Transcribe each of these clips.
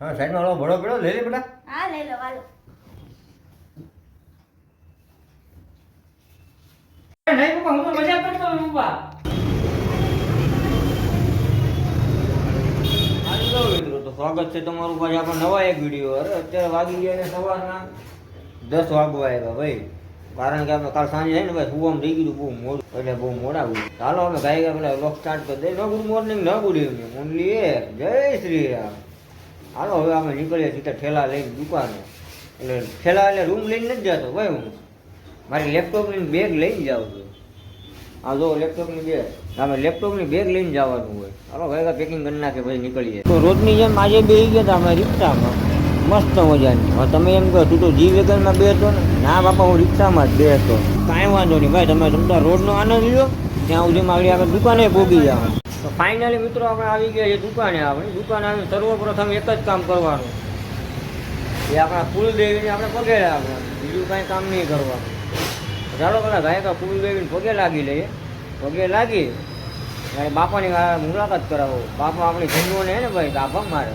હા સાઈડમાં ઓલો ભડો પડ્યો લઈ લે બેટા. હા લઈ લો હાલો. નહીં પપ્પા, હું તો મજાક કરતો હતો પપ્પા. હાલો મિત્રો, તો સ્વાગત છે તમારું ભાઈ આપણા નવા એક વિડીયો. અરે અત્યારે વાગી ગયા ને સવારના 10 વાગવા આવ્યા ભાઈ. કારણ કે આપણે કાલ સાંજે છે ને ભાઈ સુવામાં થઈ ગયું બહુ મોડું, એટલે બહુ મોડા આવ્યું. ચાલો અમે ગાઈ ગયા પેલા વ્લોગ સ્ટાર્ટ કરી દઈએ. ન ગુડ મોર્નિંગ ન ગુડ ઇવનિંગ, ઓનલી એક જય શ્રી રામ. હાલો હવે અમે નીકળીએ સીધા ઠેલા લઈને દુકાને. એટલે ઠેલા એટલે રૂમ લઈને નથી જતો ભાઈ, હું મારી લેપટોપની બેગ લઈને જાઉં છું. હા જો લેપટોપની બેગ, અમે લેપટોપની બેગ લઈને જવાનું હોય. હાલો ભાઈ પેકિંગ કરી નાખે પછી નીકળીએ. તો રોજની જેમ આજે બેસી ગયા હતા અમે રિક્ષામાં, મસ્ત મજાની. હવે તમે એમ કહો તું તો જી વેગનમાં બેસતો ને? ના બાપા, હું રિક્ષામાં જ બેસતો. કાંઈ વાંધો નહીં ભાઈ, તમે તમતા રોડનો આનંદ લ્યો, ત્યાં સુધીમાં આગળ આપણે દુકાને પહોંચી જવાનું. તો ફાઇનલી મિત્રો આપણે આવી ગયા છે દુકાને. આપણે દુકાને આવીને સર્વપ્રથમ એક જ કામ કરવાનું, એ આપણા કુલદેવીને આપણે પગે લાગવાનું, બીજું કાંઈ કામ નહીં કરવાનું. ચાલો પેલા ગાયકા કુલદેવીને પગે લાગી લઈએ. પગે લાગી અને બાપાની મુલાકાત કરાવો. બાપા આપણી ધનુઓને હે ને ભાઈ ગાભા મારે.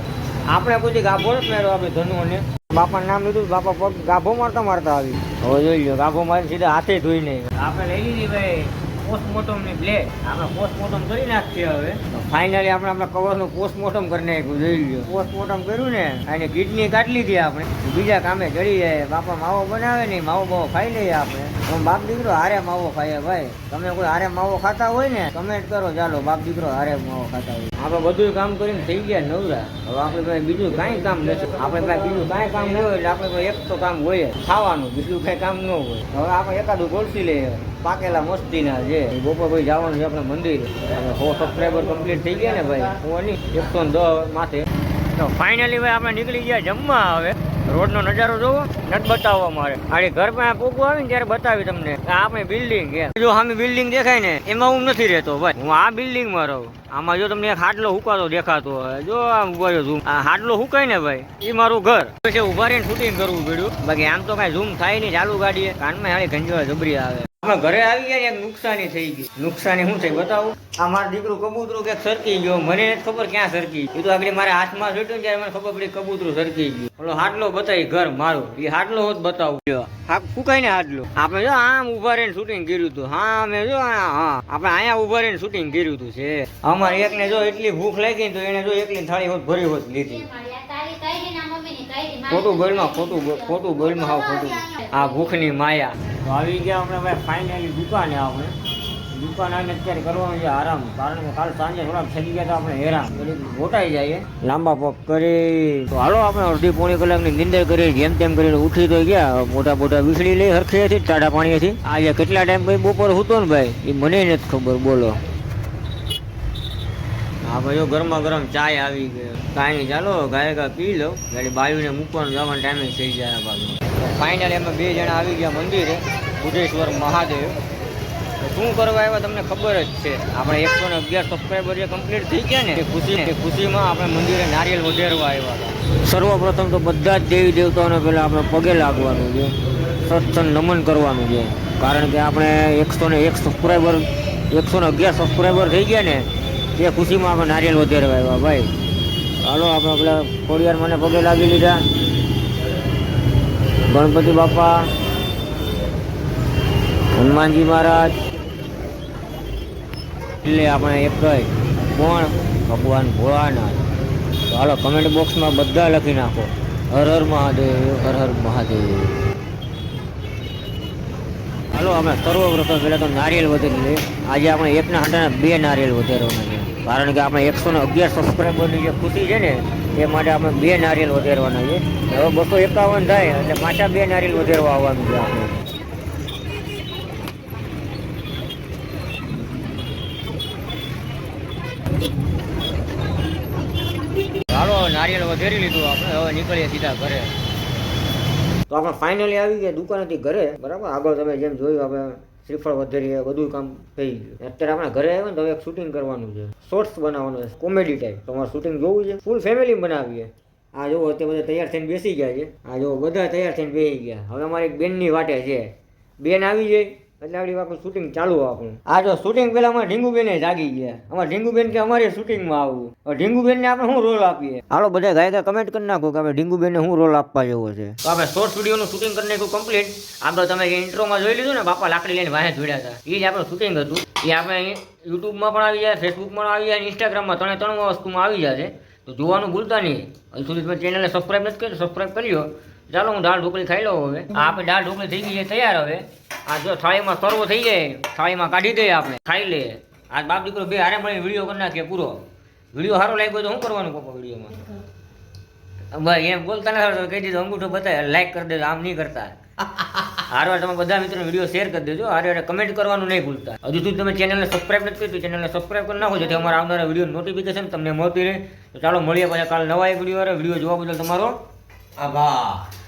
આપણે કોઈ ગાભો નથી માર્યો આપણે ધનુઓને. બાપાનું નામ લીધું, બાપા પગ ગાભો મારતા મારતા આવી. હવે જોઈ લો, ગાભો મારીને સીધા હાથે ધોઈ નહીં. આપણે લઈ લીધી ભાઈ પોસ્ટમોર્ટમની બ્લેડ. આપણે પોસ્ટમોર્ટમ કરી નાખીએ. હવે ફાઇનલી આપણે આપણા કવરનું પોસ્ટમોર્ટમ કરી નાખ્યું. જોઈ લો, પોસ્ટમોર્ટમ કર્યું ને, અને કિડની કાઢી લીધી આપણે. બીજા કામે ચડી જાય. બાપા માવો બનાવે ને, માવો બાવો ખાઈ લઈએ આપણે. બાપ દીકરો હારે માવો ખાઈએ ભાઈ. તમે કોઈ હારે માવો ખાતા હોય ને કમેન્ટ કરો. ચાલો બાપ દીકરો હારે માવો ખાતા હોય. આપણે બધું કામ કરીને થઈ ગયા નવરા. હવે આપણે ભાઈ બીજું કાંઈ કામ નથી. આપણે ભાઈ બીજું કાંઈ કામ ન હોય એટલે આપણે ભાઈ એક તો કામ હોય ખાવાનું, બીજું કાંઈ કામ ન હોય. હવે આપણે એકાદું ગોળસી લઈએ પાકેલા મસ્તીના જે બપોર ભાઈ જવાનું છે આપણે મંદિર. 100 સબસ્ક્રાઈબર કમ્પ્લીટ થઈ ગયા ને ભાઈ, હું નહીં 110 માથે. તો ફાઇનલી ભાઈ આપણે નીકળી ગયા જમવા. હવે રોડનો નજારો જોવો, નથી બતાવવા મારે. આડી ઘર પાસે પોગવું આવે ને ત્યારે બતાવી તમને. આપણે બિલ્ડિંગ જો સામે બિલ્ડિંગ દેખાય ને એમાં હું નથી રહેતો ભાઈ, હું આ બિલ્ડિંગમાં રહું. આમાં જો તમને એક હાટલો હુકાતો દેખાતો હોય, જો આમ ઉભા ઝૂમ, આ હાટલો હુકાય ને ભાઈ એ મારું ઘર. પછી ઉભા રહીને શૂટિંગ કરવું પડ્યું. બાકી આમ તો કઈ ઝૂમ થાય નહીં. ચાલુ ગાડીએ કાનમાં હાલી ગંજવા જબરી આવે. અમે ઘરે આવી ગયા ને એક નુકસાની થઈ ગઈ. નુકસાની શું થઈ બતાવું? આ મારું દીકરું કબૂતરું ક્યાંક સરકી ગયો, મને નથી ખબર ક્યાં સરકી. એ તો આગળ મારા હાથમાં છૂટ્યું ને ત્યારે મને ખબર પડી કબૂતરું સરકી ગયું. ઓલો હાટલો બતાવી ઘર મારું, એ હાટલો હોત બતાવું. હા ફૂકાય ને હાટલો. આપણે જો આમ ઉભા રહીને શૂટિંગ કર્યું હતું. હા અમે જો હા આપણે અહીંયા ઉભા રહીને શૂટિંગ કર્યું હતું છે. અમારે એકને જો એટલી ભૂખ લાગી તો એને જો એકલી થાળી હોત ભરી હોત લીધી. ખોટું બોલમાં ખોટું બોલમાં હાવ ખોટું. આ ભૂખની માયા. તો આવી ગયા આપણે ભાઈ ફાઇનલી દુકાને. આપણે દુકાન આવીને અત્યારે કરવાનું છે આરામ. કારણ કે કાલ સાંજે થોડાક થઈ ગયા તો આપણે હેરાન ગોટાઈ જઈએ લાંબા પગ કરી. તો હાલો આપણે અડધી પોણી કલાકની નિંદર કરી જેમ તેમ કરીને ઉઠી તો ગયા. મોટા મોટા વીસળી લઈ હરખેથી ટાઢા પાણીથી. આજે કેટલા ટાઈમ ભાઈ બપોર હતો ને ભાઈ એ મને નથી ખબર. બોલો હા ભાઈ જો ગરમા ગરમ ચાય આવી ગયો. કાંઈ નહીં, ચાલો ગાયકા પી લો. ગાડી બાયુને મૂકવાનું જવાનું ટાઈમે થઈ જાય. બાજુ ફાઇનલી અમે 2 જણા આવી ગયા મંદિરે, બુધેશ્વર મહાદેવ. શું કરવા આવ્યા તમને ખબર જ છે. આપણે 111 સબસ્ક્રાઈબર જે કમ્પ્લીટ થઈ ગયા ને એ ખુશીમાં આપણે મંદિરે નારિયેલ વધારવા આવ્યા હતા. સર્વપ્રથમ તો બધા જ દેવી દેવતાઓને પહેલાં આપણે પગે લાગવાનું છે, સત્સંગ નમન કરવાનું છે. કારણ કે આપણે 101 સબસ્ક્રાઈબર 111 સબસ્ક્રાઈબર થઈ ગયા ને એ ખુશીમાં આપણે નારિયેલ વધારવા આવ્યા ભાઈ. ચાલો આપણે પેલા ખોડિયાર મને પગે લાગી લીધા. ગણપતિ બાપા, હનુમાનજી મહારાજ, એટલે આપણે એક કઈ કોણ ભગવાન ભોળાનાથ. તો હાલો કમેન્ટ બોક્સમાં બધા લખી નાખો હર હર મહાદેવ, હર હર મહાદેવ. હાલો આપણે સર્વપ્રથમ પહેલાં તો નારિયેલ વધારી લઈએ. આજે આપણે એકના હાટાના 2 નારિયેલ વધારવાના છે. કારણ કે આપણે 111 સબસ્ક્રાઈબરની જે ખુશી છે ને એ માટે આપણે 2 નારિયેલ વધારવાના છે. હવે 251 થાય એટલે પાછા 2 નારિયેલ વધારવા આવવાનું છે આપણે. ચાલો નારિયેળ વધારી લીધું આપણે. હવે નીકળીએ સીધા ઘરે. તો આપણે ફાઇનલી આવી ગયા દુકાનેથી ઘરે. બરાબર, આગળ તમે જેમ જોયું આપણે શ્રીફળ વધારીએ, બધું કામ થઈ ગયું. અત્યારે આપણે ઘરે આવ્યા ને તો એક શૂટિંગ કરવાનું છે, શોર્ટ્સ બનાવવાનું છે, કોમેડી ટાઈપ. તમારે શૂટિંગ જોવું છે, ફૂલ ફેમિલી બનાવીએ. આ જો અત્યારે બધા તૈયાર થઈને બેસી ગયા છે. આ જો બધા તૈયાર થઈને બેસી ગયા. હવે અમારી એક બેનની વાટે છે. બેન આવી જાય એટલે આપણી આપણું શૂટિંગ ચાલુ આપણું. આ જો શૂટિંગ પહેલા અમારે ઢીંગુબેને જાગી ગયા. અમારે ઢીંગુબેન કે અમારે શૂટિંગમાં આવવું. હવે ઢીંગુબેનને આપણે શું રોલ આપીએ? હાલો બધા ગાયકા કમેન્ટ કરી નાખો કે આપણે ઢીંગુબેનને શું રોલ આપવા જેવો છે. તો આપણે શોર્ટ વિડીયોનું શૂટિંગ કરી નાખ્યું કમ્પ્લીટ. આપણે તમે જે ઇન્ટ્રોમાં જોઈ લીધું ને, બાપા લાકડી લઈને વાહે જોડ્યા હતા, એ જ આપણું શૂટિંગ હતું. એ આપણે યુટ્યુબમાં પણ આવી જાય, ફેસબુકમાં આવી જાય, ઇન્સ્ટાગ્રામમાં ત્રણ વસ્તુમાં આવી જશે. તો જોવાનું ભૂલતા નહીં. હજુ સુધી તમે ચેનલને સબસ્ક્રાઈબ નથી કરી, સબસ્ક્રાઈબ કરી લો. ચાલો હું દાળ ઢોકળી ખાઈ લઉં હવે. આ આપણે દાળ ઢોકળી થઈ ગઈ છે તૈયાર. હવે આ જો થાળીમાં સરવો થઈ જાય, થાળીમાં કાઢી દઈએ, આપણે ખાઈ લઈએ. આ બાપ દીકરો બે હારે મળીને વિડીયો કરી નાખીએ પૂરો. વિડીયો સારો લાગ્યો તો શું કરવાનું પપ્પા વિડીયોમાં? ભાઈ એમ બોલતા નથી, કહી દીધું અંગૂઠો બતાવે, લાઈક કરી દેજો, આમ નહીં કરતા. હારવાર તમે બધા મિત્રોને વિડીયો શેર કરી દેજો. હારે કમેન્ટ કરવાનું નહીં ભૂલતા. હજુ સુધી તમે ચેનલને સબસ્ક્રાઈબ નથી કરી તો ચેનલને સબસ્ક્રાઈબ કરી નાખો, જેથી અમારા આવનારા વિડીયો નોટિફિકેશન તમને મળતી રહે. તો ચાલો મળીએ પાછા કાલ નવા એક વિડીયો જોવા બદલ તમારો આભાર.